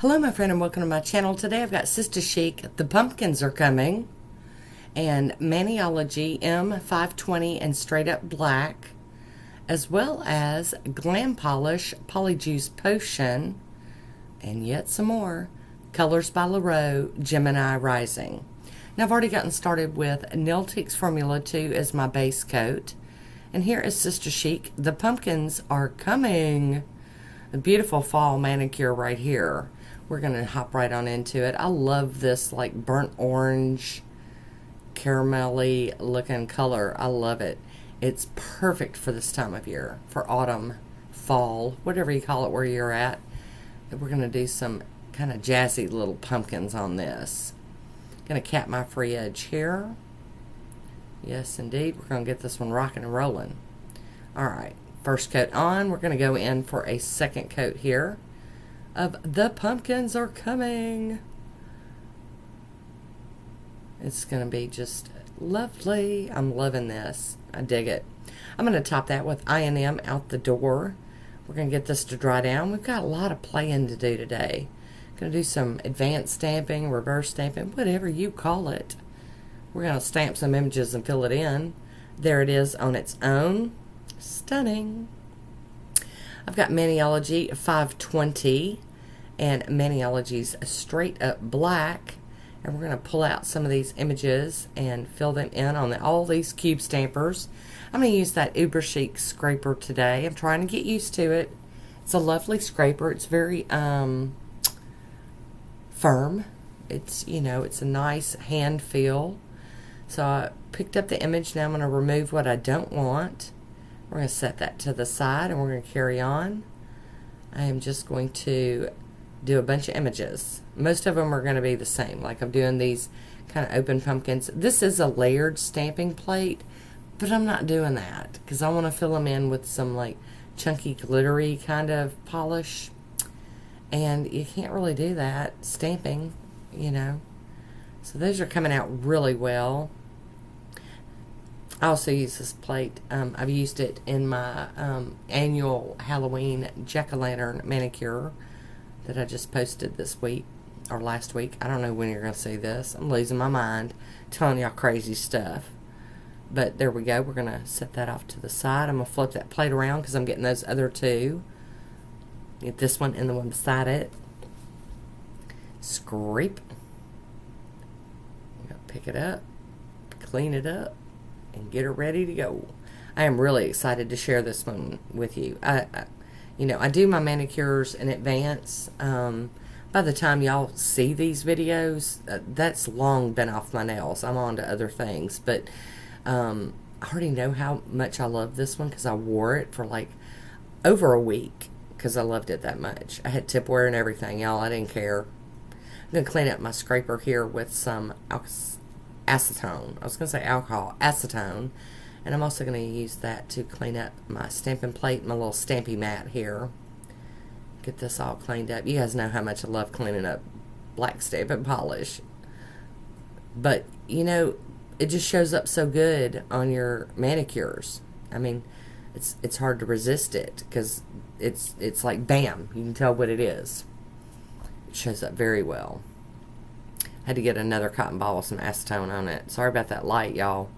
Hello my friend and welcome to my channel. Today I've got Sista Chic, The Pumpkins Are Coming, and Maniology M520 and Straight Up Black, as well as Glam Polish Polyjuice Potion, and yet some more, Colors by Laro Gemini Rising. Now I've already gotten started with Niltix Formula 2 as my base coat, and here is Sista Chic, The Pumpkins Are Coming. A beautiful fall manicure right here. We're going to hop right on into it. I love this like burnt orange, caramelly looking color. I love it. It's perfect for this time of year, for autumn, fall, whatever you call it where you're at. And we're going to do some kind of jazzy little pumpkins on this. Going to cap my free edge here. Yes, indeed. We're going to get this one rocking and rolling. All right. First coat on. We're going to go in for a second coat here of The Pumpkins Are Coming. It's going to be just lovely. I'm loving this. I dig it. I'm going to top that with I&M Out the Door. We're going to get this to dry down. We've got a lot of playing to do today. Going to do some advanced stamping, reverse stamping, whatever you call it. We're going to stamp some images and fill it in. There it is on its own. Stunning. I've got Maniology 520 and Maniology's Straight Up Black, and we're going to pull out some of these images and fill them in on all these cube stampers. I'm going to use that Uber Chic scraper today. I'm trying to get used to it. It's a lovely scraper. It's very firm. It's, you know, it's a nice hand feel. So I picked up the image. Now I'm going to remove what I don't want. We're going to set that to the side and we're going to carry on. I am just going to do a bunch of images. Most of them are going to be the same. Like I'm doing these kind of open pumpkins. This is a layered stamping plate, but I'm not doing that because I want to fill them in with some like chunky glittery kind of polish. And you can't really do that stamping, you know. So those are coming out really well. I also use this plate. I've used it in my annual Halloween jack-o'-lantern manicure that I just posted this week or last week. I don't know when you're going to see this. I'm losing my mind telling y'all crazy stuff. But there we go. We're going to set that off to the side. I'm going to flip that plate around because I'm getting those other two. Get this one and the one beside it. Scrape. Pick it up. Clean it up. And get her ready to go. I am really excited to share this one with you. You know, I do my manicures in advance. By the time y'all see these videos, that's long been off my nails. I'm on to other things. But I already know how much I love this one because I wore it for like over a week because I loved it that much. I had tipware and everything, y'all. I didn't care. I'm going to clean up my scraper here with some acetone. I was going to say alcohol, acetone. And I'm also going to use that to clean up my stamping plate, my little stampy mat here. Get this all cleaned up. You guys know how much I love cleaning up black stamping polish. But, you know, it just shows up so good on your manicures. I mean, it's hard to resist it because it's like bam, you can tell what it is. It shows up very well. Had to get another cotton ball with some acetone on it. Sorry about that light, y'all.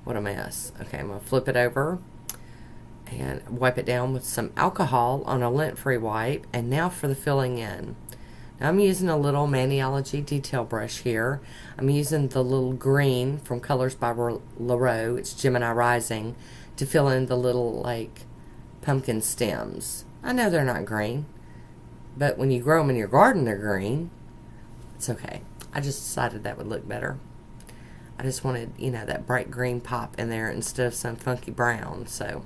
What a mess. Okay, I'm going to flip it over and wipe it down with some alcohol on a lint-free wipe. And now for the filling in. Now I'm using a little Maniology detail brush here. I'm using the little green from Colors by Laro. It's Gemini Rising to fill in the little like pumpkin stems. I know they're not green, but when you grow them in your garden, they're green. It's okay. I just decided that would look better. I just wanted, you know, that bright green pop in there instead of some funky brown. So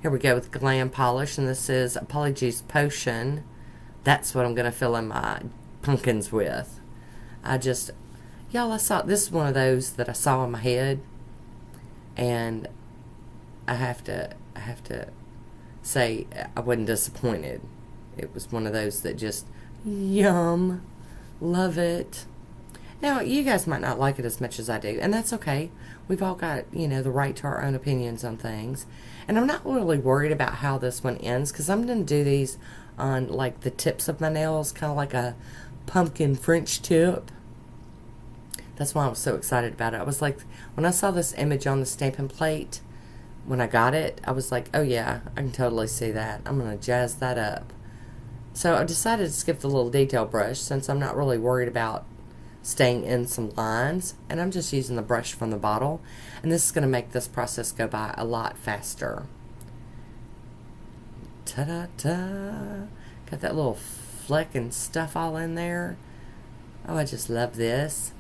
here we go with Glam Polish, and this is a Polyjuice Potion. That's what I'm going to fill in my pumpkins with. Y'all, I saw, this is one of those that I saw in my head, and I have to say I wasn't disappointed. It was one of those that just, yum. Love it. Now, you guys might not like it as much as I do, and that's okay. We've all got, you know, the right to our own opinions on things. And I'm not really worried about how this one ends, because I'm going to do these on, like, the tips of my nails, kind of like a pumpkin French tip. That's why I was so excited about it. I was like, when I saw this image on the stamping plate, when I got it, I was like, oh yeah, I can totally see that. I'm going to jazz that up. So I decided to skip the little detail brush, since I'm not really worried about staying in some lines, and I'm just using the brush from the bottle, and this is going to make this process go by a lot faster. Ta-da-da! Got that little fleck and stuff all in there. Oh, I just love this.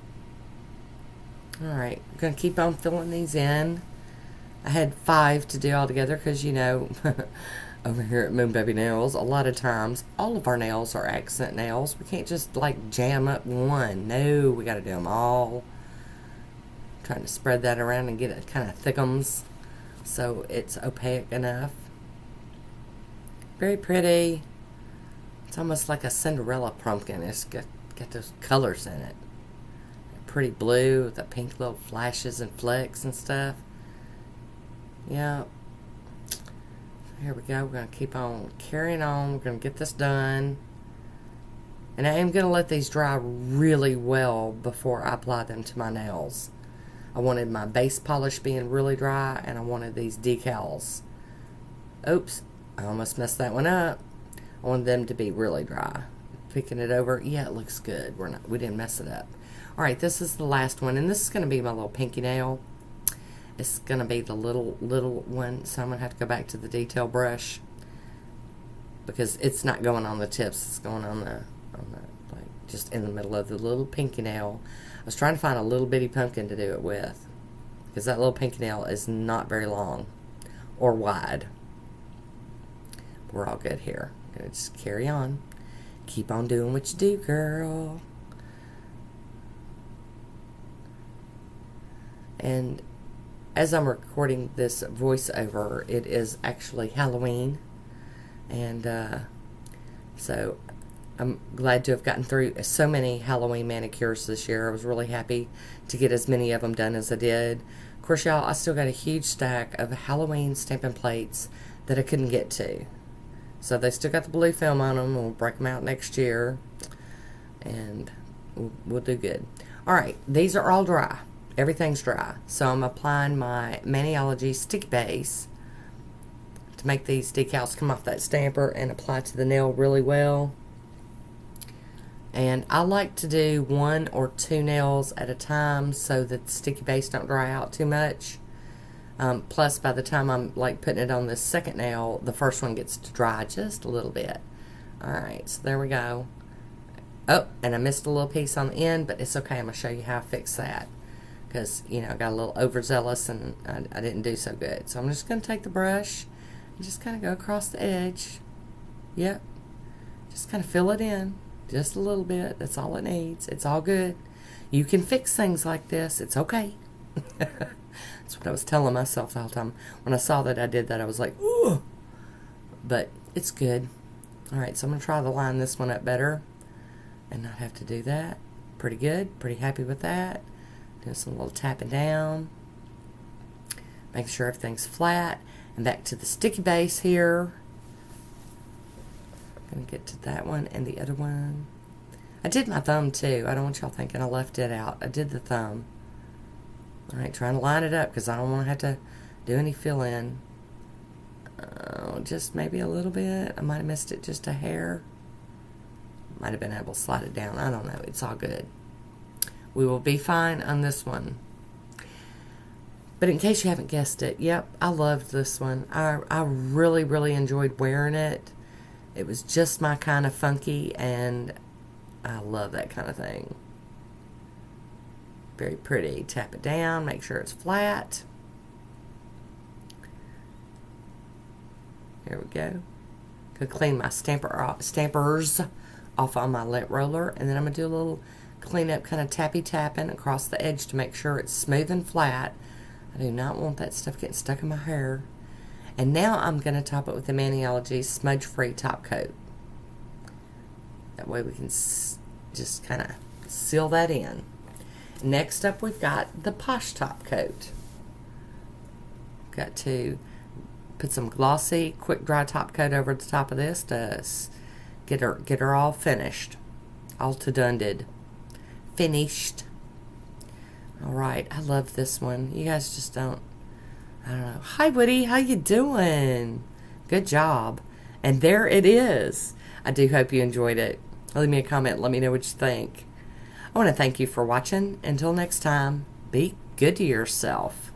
Alright, I'm going to keep on filling these in. I had 5 to do all together because, you know, over here at Moon Baby Nails, a lot of times, all of our nails are accent nails. We can't just, like, jam up one. No, we got to do them all. I'm trying to spread that around and get it kind of thickums so it's opaque enough. Very pretty. It's almost like a Cinderella pumpkin. It's got those colors in it. Pretty blue with the pink little flashes and flecks and stuff. Yeah. Here we go. We're going to keep on carrying on. We're going to get this done. And I am going to let these dry really well before I apply them to my nails. I wanted my base polish being really dry, and I wanted these decals. Oops. I almost messed that one up. I wanted them to be really dry. Picking it over. Yeah, it looks good. We didn't mess it up. Alright, this is the last one, and this is going to be my little pinky nail. It's going to be the little one, so I'm going to have to go back to the detail brush because it's not going on the tips. It's going on the like, just in the middle of the little pinky nail. I was trying to find a little bitty pumpkin to do it with because that little pinky nail is not very long or wide. We're all good here. I'm going to just carry on. Keep on doing what you do, girl. And as I'm recording this voiceover, it is actually Halloween, and so I'm glad to have gotten through so many Halloween manicures this year. I was really happy to get as many of them done as I did. Of course, y'all, I still got a huge stack of Halloween stamping plates that I couldn't get to. So they still got the blue film on them. We'll break them out next year, and we'll do good. Alright, these are all dry. Everything's dry. So I'm applying my Maniology sticky base to make these decals come off that stamper and apply to the nail really well. And I like to do 1 or 2 nails at a time so that the sticky base don't dry out too much. Plus, by the time I'm like putting it on this second nail, the first one gets to dry just a little bit. Alright, so there we go. Oh, and I missed a little piece on the end, but it's okay. I'm going to show you how I fix that. Because, you know, I got a little overzealous and I didn't do so good. So I'm just going to take the brush and just kind of go across the edge. Yep. Just kind of fill it in. Just a little bit. That's all it needs. It's all good. You can fix things like this. It's okay. That's what I was telling myself the whole time. When I saw that I did that, I was like, ooh. But it's good. Alright, so I'm going to try to line this one up better and not have to do that. Pretty good. Pretty happy with that. Doing some little tapping down. Making sure everything's flat. And back to the sticky base here. I'm going to get to that one and the other one. I did my thumb too. I don't want y'all thinking I left it out. I did the thumb. Alright, trying to line it up because I don't want to have to do any fill-in. Just maybe a little bit. I might have missed it just a hair. Might have been able to slide it down. I don't know. It's all good. We will be fine on this one. But in case you haven't guessed it, yep, I loved this one. I really, really enjoyed wearing it. It was just my kind of funky, and I love that kind of thing. Very pretty. Tap it down, make sure it's flat. There we go. Gonna clean my stampers off on my lint roller, and then I'm gonna do a little clean up, kind of tapping across the edge to make sure it's smooth and flat. I do not want that stuff getting stuck in my hair. And now I'm going to top it with the Maniology Smudge Free Top Coat. That way we can just kind of seal that in. Next up, we've got the Posh Top Coat. Got to put some glossy, quick dry top coat over the top of this to get her all finished. All to done finished. All right, I love this one. You guys just don't. I don't know. Hi, Woody. How you doing? Good job. And there it is. I do hope you enjoyed it. Leave me a comment. Let me know what you think. I want to thank you for watching. Until next time, be good to yourself.